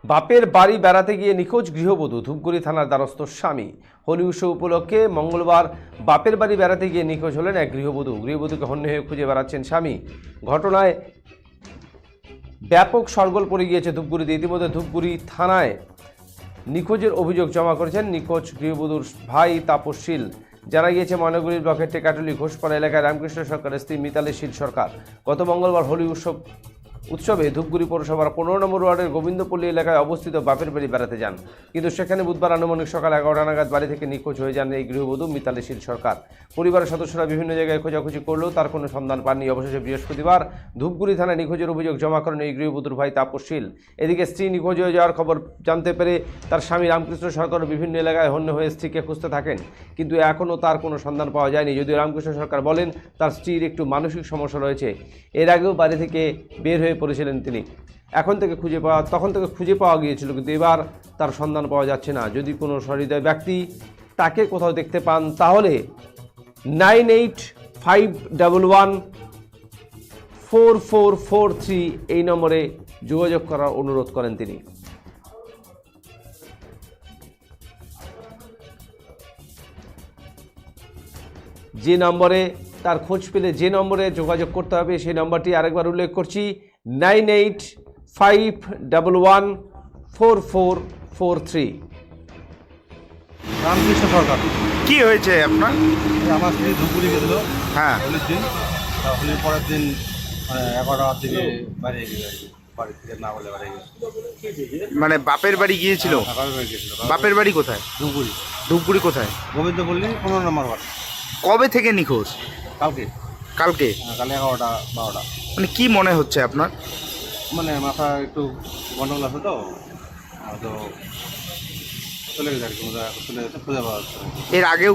বাপের বাড়ি বেড়াতে গিয়ে নিখোঁজ গৃহবধূ, ধূপগুড়ি থানার দ্বারস্থ স্বামী। হোলি উৎসব উপলক্ষে মঙ্গলবার বাপের বাড়ি বেড়াতে গিয়ে নিখোঁজ হলেন এক গৃহবধূকে হন্যে হয়ে খুঁজে বেড়াচ্ছেন স্বামী। ঘটনায় ব্যাপক সরগোল পড়ে গিয়েছে ধূপগুড়িতে। ইতিমধ্যে ধূপগুড়ি থানায় নিখোঁজের অভিযোগ জমা করেছেন নিখোঁজ গৃহবধূর ভাই তাপস শীল। জানা গিয়েছে ময়নাগুড়ি ব্লকের টেকাটুলি ঘোষপাড়া এলাকায় রামকৃষ্ণ সরকারের স্ত্রী মিতালি শীল সরকার গত মঙ্গলবার হোলি উৎসবে ধূপগুড়ি পৌরসভার 15 নম্বর ওয়ার্ডের গোবিন্দপল্লী এলাকায় অবস্থিত বাপের বাড়ি বেড়াতে যান, কিন্তু সেখানে বুধবার আনুমানিক সকাল 11টা নাগাদ বাড়ি থেকে নিখোঁজ হয়ে যান এই গৃহবধূ মিতালি শীল সরকার। পরিবারের সদস্যরা বিভিন্ন জায়গায় খোঁজাখুঁজি করলেও তার কোনো সন্ধান পাননি। অবশেষে বৃহস্পতিবার ধূপগুড়ি থানায় নিখোঁজের অভিযোগ জমা করেন এই গৃহবধূর ভাই তাপস শীল। এদিকে স্ত্রী নিখোঁজ হয়ে যাওয়ার খবর জানতে পেরে তার স্বামী রামকৃষ্ণ সরকার বিভিন্ন এলাকায় হন্য হয়ে স্ত্রীকে খুঁজতে থাকেন, কিন্তু এখনও তার কোনো সন্ধান পাওয়া যায়নি। যদিও রামকৃষ্ণ সরকার বলেন তার স্ত্রীর একটু মানসিক সমস্যা রয়েছে। এর আগেও বাড়ি থেকে বের হয়ে পড়েছিলেন তিনি। তখন থেকে খুঁজে পাওয়া গিয়েছিল, কিন্তু এবার তার সন্ধান পাওয়া যাচ্ছে না। যদি কোনো সহৃদয় ব্যক্তি তাকে কোথাও দেখতে পান তাহলে 9851144443 এই নম্বরে যোগাযোগ করার অনুরোধ করেন তিনি। যে নম্বরে তার খোঁজ পেলে যে নম্বরে যোগাযোগ করতে হবে সেই নম্বরটি আরেকবার উল্লেখ করছি, 9851144443। রামকৃষ্ণ সরকার। কি হয়েছে আপনার? আমার স্ত্রী ধূপগুড়ি গেছিল হ্যাঁ, হোলির দিন। হোলির পরের দিন 11টার দিকে বাড়ি গেছে, বাড়ি থেকে না বলে বাড়ি গেছে। মানে বাপের বাড়ি গিয়েছিল? বাপের বাড়ি গেছিল। বাপের বাড়ি কোথায়? ধূপগুড়ি। ধূপগুড়ি কোথায়? গোবিন্দপল্লী 15 নম্বর ওয়ার্ড। কবে থেকে নিখোঁজ? কালকে কালকে? কালে 11টা 12টা। মানে কি মনে হচ্ছে আপনার? মানে মাথা একটু গন্ডগোল আছে তো, তো চলে গেছে আর কি, চলে গেছে, খুঁজে পাওয়া যাচ্ছে না। এর আগেও